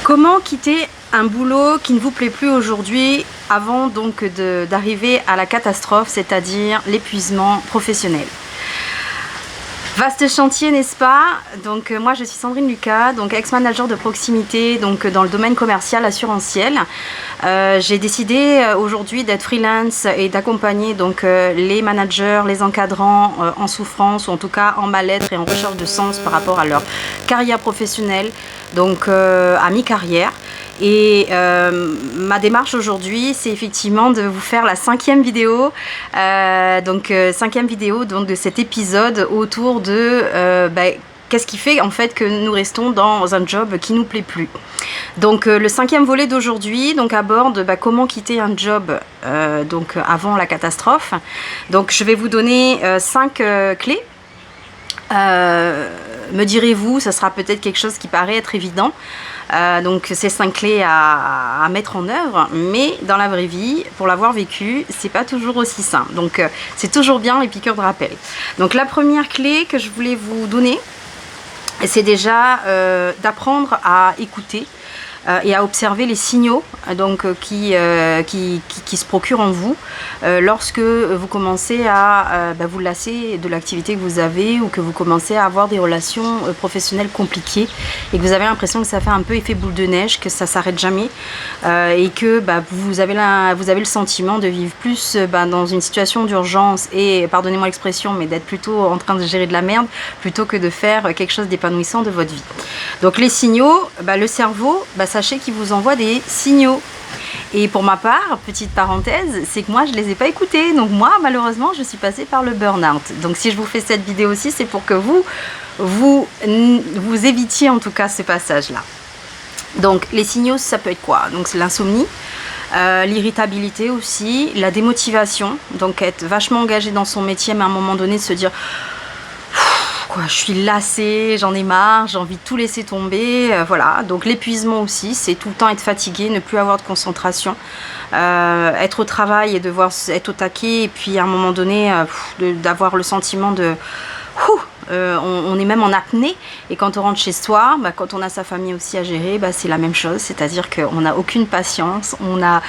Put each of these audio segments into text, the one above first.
Comment quitter un boulot qui ne vous plaît plus aujourd'hui avant donc d'arriver à la catastrophe, c'est-à-dire l'épuisement professionnel? Vaste chantier, n'est-ce pas? Donc moi je suis Sandrine Lucas, donc ex-manager de proximité donc dans le domaine commercial assurantiel. J'ai décidé aujourd'hui d'être freelance et d'accompagner donc les managers, les encadrants en souffrance ou en tout cas en mal-être et en recherche de sens par rapport à leur carrière professionnelle, donc à mi-carrière. Et ma démarche aujourd'hui, c'est effectivement de vous faire la cinquième vidéo, donc de cet épisode autour de qu'est-ce qui fait en fait que nous restons dans un job qui nous plaît plus. Donc le cinquième volet d'aujourd'hui donc aborde comment quitter un job donc avant la catastrophe. Donc je vais vous donner 5 clés. Me direz-vous, ça sera peut-être quelque chose qui paraît être évident. Donc ces 5 clés à mettre en œuvre, mais dans la vraie vie, pour l'avoir vécu, c'est pas toujours aussi simple. Donc c'est toujours bien les piqûres de rappel. Donc la première clé que je voulais vous donner, c'est déjà d'apprendre à écouter et à observer les signaux donc, qui se procurent en vous lorsque vous commencez à vous lasser de l'activité que vous avez ou que vous commencez à avoir des relations professionnelles compliquées et que vous avez l'impression que ça fait un peu effet boule de neige, que ça s'arrête jamais et que vous avez le sentiment de vivre plus dans une situation d'urgence et, pardonnez-moi l'expression, mais d'être plutôt en train de gérer de la merde plutôt que de faire quelque chose d'épanouissant de votre vie. Donc les signaux, le cerveau, sachez qu'il vous envoie des signaux. Et pour ma part, petite parenthèse, c'est que moi je les ai pas écoutés. Donc moi malheureusement je suis passée par le burn-out. Donc si je vous fais cette vidéo aussi, c'est pour que vous évitiez en tout cas ce passage-là. Donc les signaux, ça peut être quoi? Donc c'est l'insomnie, l'irritabilité aussi, la démotivation. Donc être vachement engagé dans son métier, mais à un moment donné de se dire je suis lassée, j'en ai marre, j'ai envie de tout laisser tomber, voilà. Donc l'épuisement aussi, c'est tout le temps être fatigué, ne plus avoir de concentration, être au travail et devoir être au taquet, et puis à un moment donné d'avoir le sentiment de on est même en apnée, et quand on rentre chez soi, quand on a sa famille aussi à gérer, c'est la même chose, c'est-à-dire qu'on n'a aucune patience, on n'a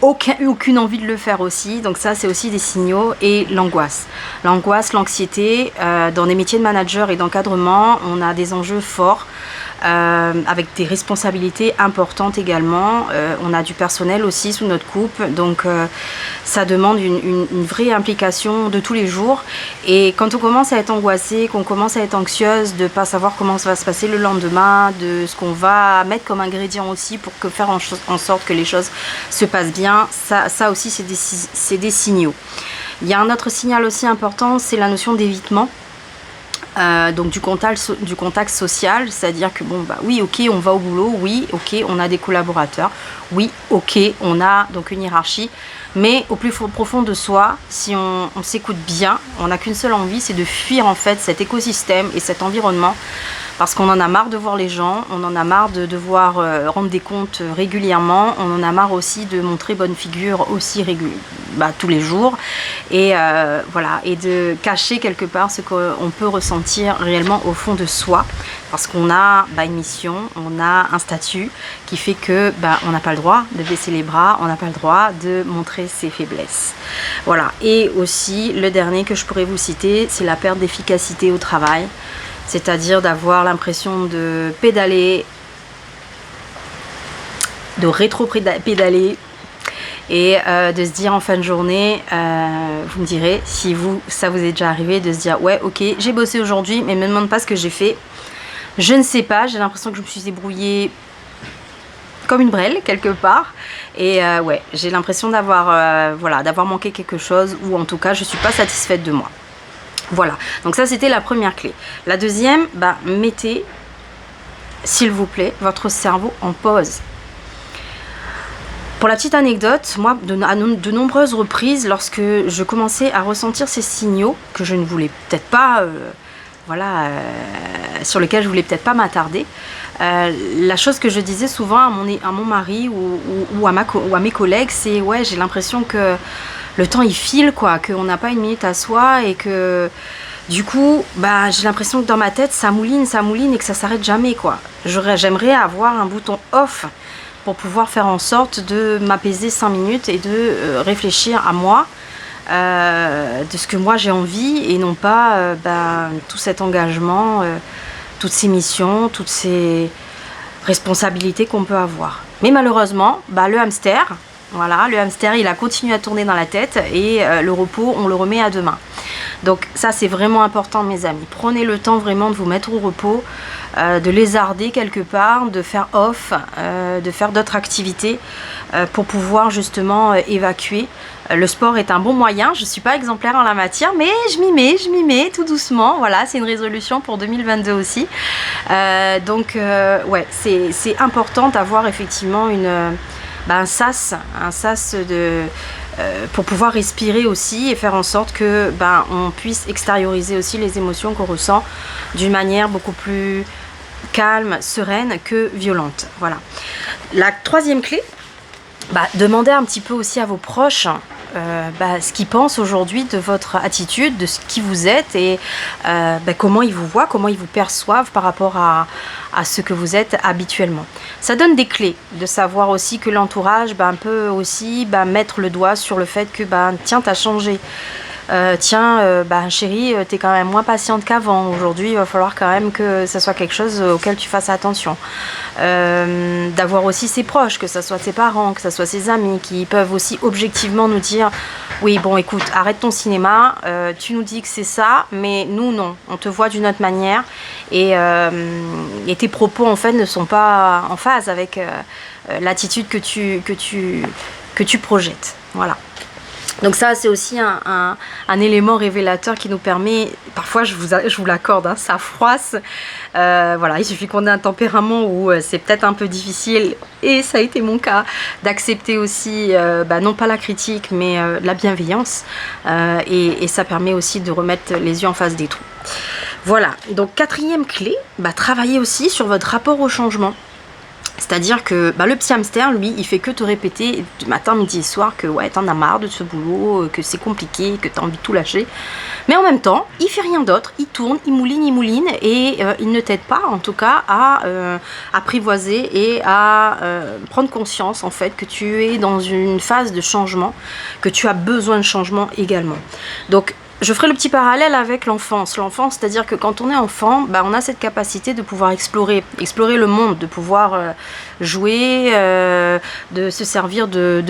aucune envie de le faire aussi. Donc ça c'est aussi des signaux. Et l'angoisse, l'anxiété, dans des métiers de manager et d'encadrement, on a des enjeux forts avec des responsabilités importantes également. On a du personnel aussi sous notre coupe, donc ça demande une vraie implication de tous les jours. Et quand on commence à être angoissé, qu'on commence à être anxieuse de ne pas savoir comment ça va se passer le lendemain, de ce qu'on va mettre comme ingrédient aussi pour faire en sorte que les choses se passent bien, ça aussi c'est des signaux. Il y a un autre signal aussi important, c'est la notion d'évitement. Donc du contact social, c'est-à-dire que oui, ok, on va au boulot, oui, ok, on a des collaborateurs, oui, ok, on a donc une hiérarchie, mais au plus profond de soi, si on s'écoute bien, on n'a qu'une seule envie, c'est de fuir en fait cet écosystème et cet environnement, parce qu'on en a marre de voir les gens, on en a marre de devoir rendre des comptes régulièrement, on en a marre aussi de montrer bonne figure aussi tous les jours, et voilà, et de cacher quelque part ce qu'on peut ressentir réellement au fond de soi, parce qu'on a une mission, on a un statut qui fait que on n'a pas le droit de baisser les bras, on n'a pas le droit de montrer ses faiblesses. Voilà. Et aussi le dernier que je pourrais vous citer, c'est la perte d'efficacité au travail, c'est-à-dire d'avoir l'impression de pédaler, de rétro-pédaler, et de se dire en fin de journée, vous me direz si ça vous est déjà arrivé de se dire ouais, ok, j'ai bossé aujourd'hui, mais me demande pas ce que j'ai fait, je ne sais pas, j'ai l'impression que je me suis débrouillée comme une brêle quelque part, et ouais, j'ai l'impression d'avoir manqué quelque chose, ou en tout cas je suis pas satisfaite de moi. Voilà, donc ça c'était la première clé. La deuxième, mettez s'il vous plaît votre cerveau en pause. Pour la petite anecdote, moi, à de nombreuses reprises, lorsque je commençais à ressentir ces signaux que je ne voulais peut-être pas, sur lesquels je voulais peut-être pas m'attarder, la chose que je disais souvent à mon mari ou à mes collègues, c'est ouais, j'ai l'impression que le temps il file, quoi, qu'on n'a pas une minute à soi et que Du coup, bah, j'ai l'impression que dans ma tête, ça mouline et que ça s'arrête jamais, quoi. J'aimerais avoir un bouton off pour pouvoir faire en sorte de m'apaiser 5 minutes et de réfléchir à moi, de ce que moi j'ai envie et non pas tout cet engagement, toutes ces missions, toutes ces responsabilités qu'on peut avoir. Mais malheureusement, le hamster, voilà, le hamster il a continué à tourner dans la tête et le repos on le remet à demain. Donc ça c'est vraiment important mes amis, prenez le temps vraiment de vous mettre au repos, de lézarder quelque part, de faire off, de faire d'autres activités pour pouvoir justement évacuer. Le sport est un bon moyen, je ne suis pas exemplaire en la matière, mais je m'y mets tout doucement, voilà, c'est une résolution pour 2022 aussi. Ouais, c'est important d'avoir effectivement un sas pour pouvoir respirer aussi et faire en sorte que on puisse extérioriser aussi les émotions qu'on ressent d'une manière beaucoup plus calme, sereine que violente. Voilà. La troisième clé, demandez un petit peu aussi à vos proches ce qu'ils pensent aujourd'hui de votre attitude, de ce qui vous êtes et comment ils vous voient, comment ils vous perçoivent par rapport à ce que vous êtes habituellement. Ça donne des clés de savoir aussi que l'entourage peut aussi mettre le doigt sur le fait que tiens, t'as changé. Chérie, t'es quand même moins patiente qu'avant. Aujourd'hui, il va falloir quand même que ça soit quelque chose auquel tu fasses attention. D'avoir aussi ses proches, que ce soit ses parents, que ce soit ses amis, qui peuvent aussi objectivement nous dire oui, bon, écoute, arrête ton cinéma, tu nous dis que c'est ça, mais nous, non. On te voit d'une autre manière et tes propos, en fait, ne sont pas en phase avec l'attitude que tu projettes. Voilà. Donc ça c'est aussi un élément révélateur qui nous permet, parfois je vous l'accorde, hein, ça froisse, voilà, il suffit qu'on ait un tempérament où c'est peut-être un peu difficile, et ça a été mon cas, d'accepter aussi, non pas la critique, mais la bienveillance, et ça permet aussi de remettre les yeux en face des trous. Voilà, donc quatrième clé, travailler aussi sur votre rapport au changement. C'est-à-dire que le petit hamster, lui, il fait que te répéter du matin, midi et soir que ouais, t'en as marre de ce boulot, que c'est compliqué, que t'as envie de tout lâcher. Mais en même temps, il fait rien d'autre, il tourne, il mouline et il ne t'aide pas en tout cas à apprivoiser et à prendre conscience en fait que tu es dans une phase de changement, que tu as besoin de changement également. Donc je ferai le petit parallèle avec l'enfance. L'enfance, c'est-à-dire que quand on est enfant, on a cette capacité de pouvoir explorer le monde, de pouvoir jouer, de se servir de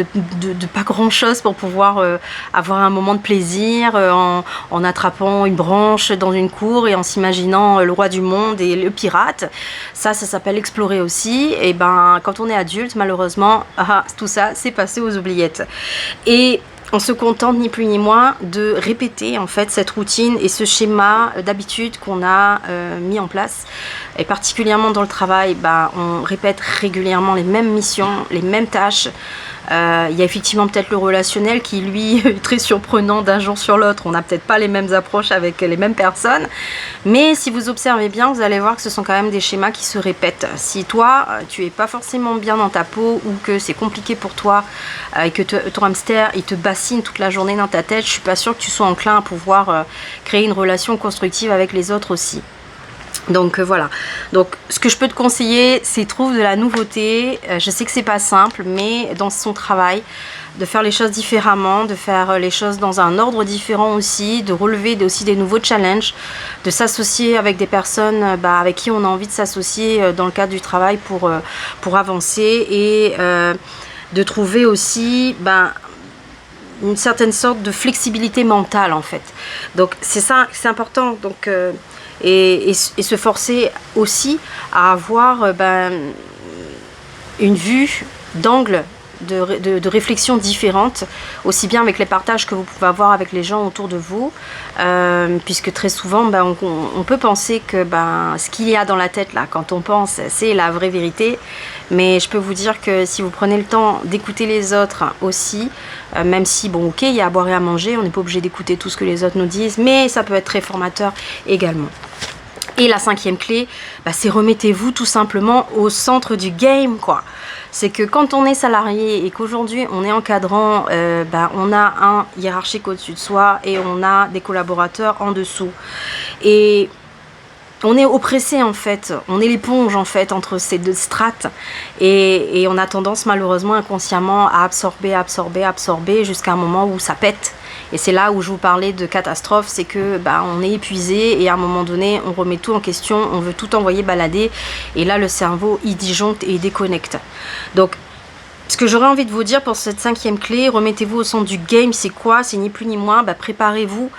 pas grand-chose pour pouvoir avoir un moment de plaisir en attrapant une branche dans une cour et en s'imaginant le roi du monde et le pirate. Ça s'appelle explorer aussi. Et quand on est adulte, malheureusement, tout ça, c'est passé aux oubliettes. Et on se contente ni plus ni moins de répéter en fait cette routine et ce schéma d'habitude qu'on a mis en place. Et particulièrement dans le travail, on répète régulièrement les mêmes missions, les mêmes tâches. Il y a effectivement peut-être le relationnel qui lui est très surprenant d'un jour sur l'autre. On n'a peut-être pas les mêmes approches avec les mêmes personnes. Mais si vous observez bien, vous allez voir que ce sont quand même des schémas qui se répètent. Si toi, tu es pas forcément bien dans ta peau ou que c'est compliqué pour toi et que ton hamster il te bassine toute la journée dans ta tête, je suis pas sûre que tu sois enclin à pouvoir créer une relation constructive avec les autres aussi. Donc voilà, donc ce que je peux te conseiller, c'est trouve de la nouveauté. Je sais que c'est pas simple, mais dans son travail, de faire les choses différemment, de faire les choses dans un ordre différent aussi, de relever aussi des nouveaux challenges, de s'associer avec des personnes avec qui on a envie de s'associer dans le cadre du travail pour avancer et de trouver aussi une certaine sorte de flexibilité mentale en fait. Donc c'est ça, c'est important. Donc et se forcer aussi à avoir une vue d'angle de réflexion différente, aussi bien avec les partages que vous pouvez avoir avec les gens autour de vous, puisque très souvent on peut penser que ce qu'il y a dans la tête là quand on pense c'est la vraie vérité, mais je peux vous dire que si vous prenez le temps d'écouter les autres aussi, même si ok il y a à boire et à manger, on n'est pas obligé d'écouter tout ce que les autres nous disent, mais ça peut être très formateur également. Et la cinquième clé, c'est remettez-vous tout simplement au centre du game, quoi. C'est que quand on est salarié et qu'aujourd'hui on est encadrant, on a un hiérarchique au-dessus de soi et on a des collaborateurs en dessous. Et on est oppressé en fait, on est l'éponge en fait entre ces deux strates et on a tendance malheureusement inconsciemment à absorber jusqu'à un moment où ça pète. Et c'est là où je vous parlais de catastrophe, c'est que on est épuisé et à un moment donné, on remet tout en question, on veut tout envoyer balader. Et là, le cerveau, il disjoncte et il déconnecte. Donc, ce que j'aurais envie de vous dire pour cette cinquième clé, remettez-vous au centre du game, c'est quoi? C'est ni plus ni moins, préparez-vous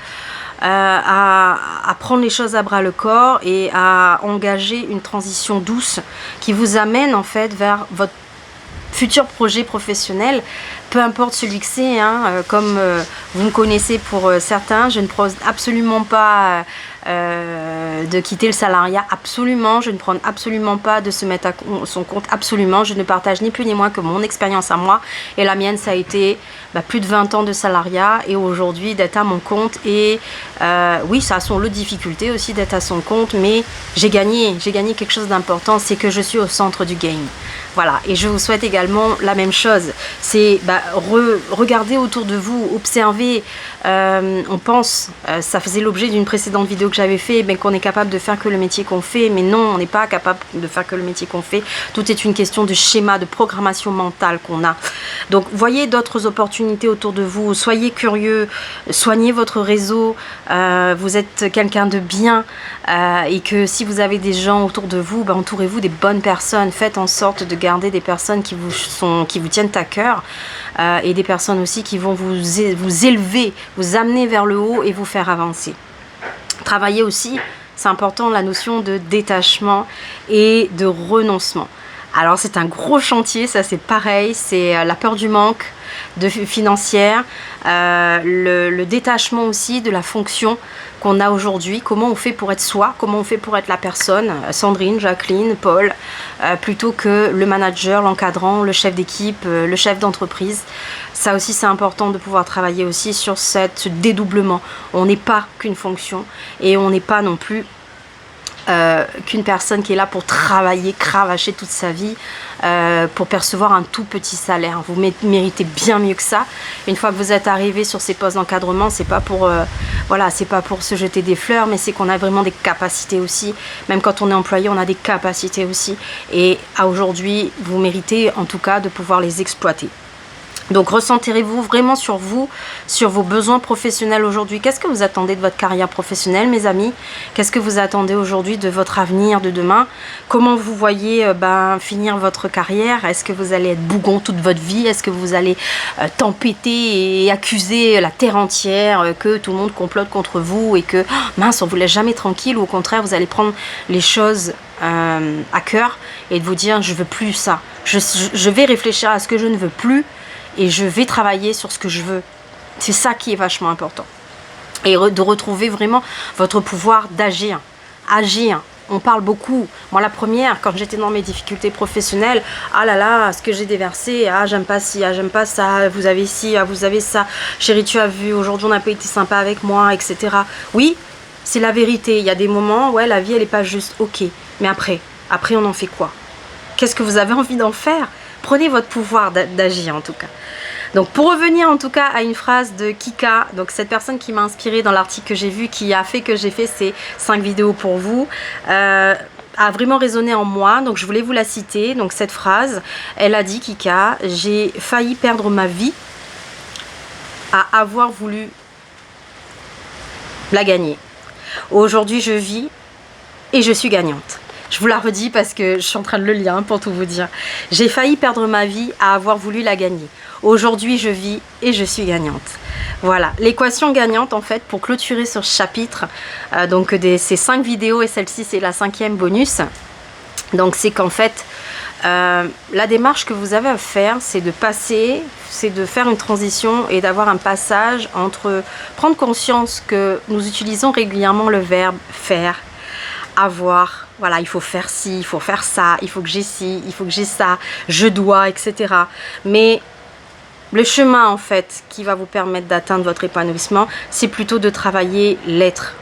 à prendre les choses à bras le corps et à engager une transition douce qui vous amène en fait vers votre futur projet professionnel, peu importe celui que c'est, comme vous me connaissez pour certains, je ne prône absolument pas de quitter le salariat, absolument, je ne prône absolument pas de se mettre à son compte, absolument, je ne partage ni plus ni moins que mon expérience à moi, et la mienne ça a été plus de 20 ans de salariat, et aujourd'hui d'être à mon compte, et oui ça a son lot de difficultés aussi d'être à son compte, mais j'ai gagné quelque chose d'important, c'est que je suis au centre du game. Voilà, et je vous souhaite également la même chose, c'est regardez autour de vous, observez, on pense, ça faisait l'objet d'une précédente vidéo que j'avais fait, qu'on est capable de faire que le métier qu'on fait, mais non, on n'est pas capable de faire que le métier qu'on fait, tout est une question de schéma, de programmation mentale qu'on a. Donc voyez d'autres opportunités autour de vous, soyez curieux, soignez votre réseau, vous êtes quelqu'un de bien, et que si vous avez des gens autour de vous, entourez-vous des bonnes personnes, faites en sorte de garder des personnes qui vous tiennent à cœur, et des personnes aussi qui vont vous élever, vous amener vers le haut et vous faire avancer. Travaillez aussi, c'est important, la notion de détachement et de renoncement. Alors c'est un gros chantier, ça c'est pareil, c'est la peur du manque financière, le détachement aussi de la fonction qu'on a aujourd'hui, comment on fait pour être soi, comment on fait pour être la personne, Sandrine, Jacqueline, Paul, plutôt que le manager, l'encadrant, le chef d'équipe, le chef d'entreprise. Ça aussi c'est important de pouvoir travailler aussi sur ce dédoublement. On n'est pas qu'une fonction et on n'est pas non plus qu'une personne qui est là pour travailler, cravacher toute sa vie pour percevoir un tout petit salaire. Vous méritez bien mieux que ça. Une fois que vous êtes arrivé sur ces postes d'encadrement, c'est pas pour c'est pas pour se jeter des fleurs, mais c'est qu'on a vraiment des capacités aussi. Même quand on est employé, on a des capacités aussi. Et à aujourd'hui, vous méritez en tout cas de pouvoir les exploiter. Donc recentrez-vous vraiment sur vous, sur vos besoins professionnels aujourd'hui. Qu'est-ce que vous attendez de votre carrière professionnelle, mes amis? Qu'est-ce que vous attendez aujourd'hui de votre avenir de demain? Comment vous voyez finir votre carrière? Est-ce que vous allez être bougon toute votre vie? Est-ce que vous allez tempêter et accuser la terre entière, que tout le monde complote contre vous et que mince, on vous laisse jamais tranquille, ou au contraire, vous allez prendre les choses à cœur et de vous dire je veux plus ça. Je vais réfléchir à ce que je ne veux plus. Et je vais travailler sur ce que je veux. C'est ça qui est vachement important. Et de retrouver vraiment votre pouvoir d'agir. Agir. On parle beaucoup. Moi, la première, quand j'étais dans mes difficultés professionnelles, ah là là, ce que j'ai déversé, ah j'aime pas ci, ah j'aime pas ça, vous avez ci, ah vous avez ça, chérie tu as vu, aujourd'hui on n'a pas été sympa avec moi, etc. Oui, c'est la vérité. Il y a des moments, ouais, la vie elle est pas juste, ok. Mais après on en fait quoi? Qu'est-ce que vous avez envie d'en faire? Prenez votre pouvoir d'agir en tout cas. Donc pour revenir en tout cas à une phrase de Kika, donc cette personne qui m'a inspirée dans l'article que j'ai vu, qui a fait que j'ai fait ces 5 vidéos pour vous, a vraiment résonné en moi, donc je voulais vous la citer. Donc cette phrase, elle a dit, Kika, j'ai failli perdre ma vie à avoir voulu la gagner. Aujourd'hui je vis et je suis gagnante. Je vous la redis parce que je suis en train de le lire pour tout vous dire. J'ai failli perdre ma vie à avoir voulu la gagner. Aujourd'hui, je vis et je suis gagnante. Voilà, l'équation gagnante en fait pour clôturer ce chapitre, ces 5 vidéos et celle-ci c'est la 5e bonus. Donc c'est qu'en fait, la démarche que vous avez à faire, c'est de faire une transition et d'avoir un passage entre prendre conscience que nous utilisons régulièrement le verbe faire, avoir. Voilà, il faut faire ci, il faut faire ça, il faut que j'ai ci, il faut que j'ai ça, je dois, etc. Mais le chemin, en fait, qui va vous permettre d'atteindre votre épanouissement, c'est plutôt de travailler l'être.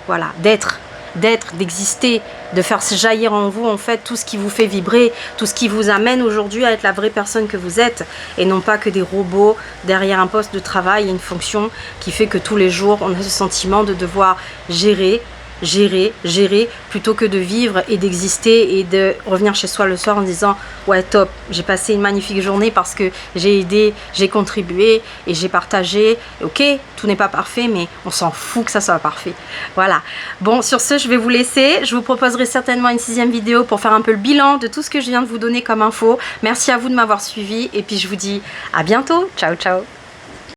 Voilà, d'être. d'être, d'exister, de faire jaillir en vous en fait tout ce qui vous fait vibrer, tout ce qui vous amène aujourd'hui à être la vraie personne que vous êtes et non pas que des robots derrière un poste de travail et une fonction qui fait que tous les jours on a ce sentiment de devoir gérer, plutôt que de vivre et d'exister et de revenir chez soi le soir en disant ouais top, j'ai passé une magnifique journée parce que j'ai aidé, j'ai contribué et j'ai partagé. Ok, tout n'est pas parfait mais on s'en fout que ça soit parfait. Voilà, bon sur ce je vais vous laisser, je vous proposerai certainement une 6e vidéo pour faire un peu le bilan de tout ce que je viens de vous donner comme info. Merci à vous de m'avoir suivi et puis je vous dis à bientôt, ciao ciao.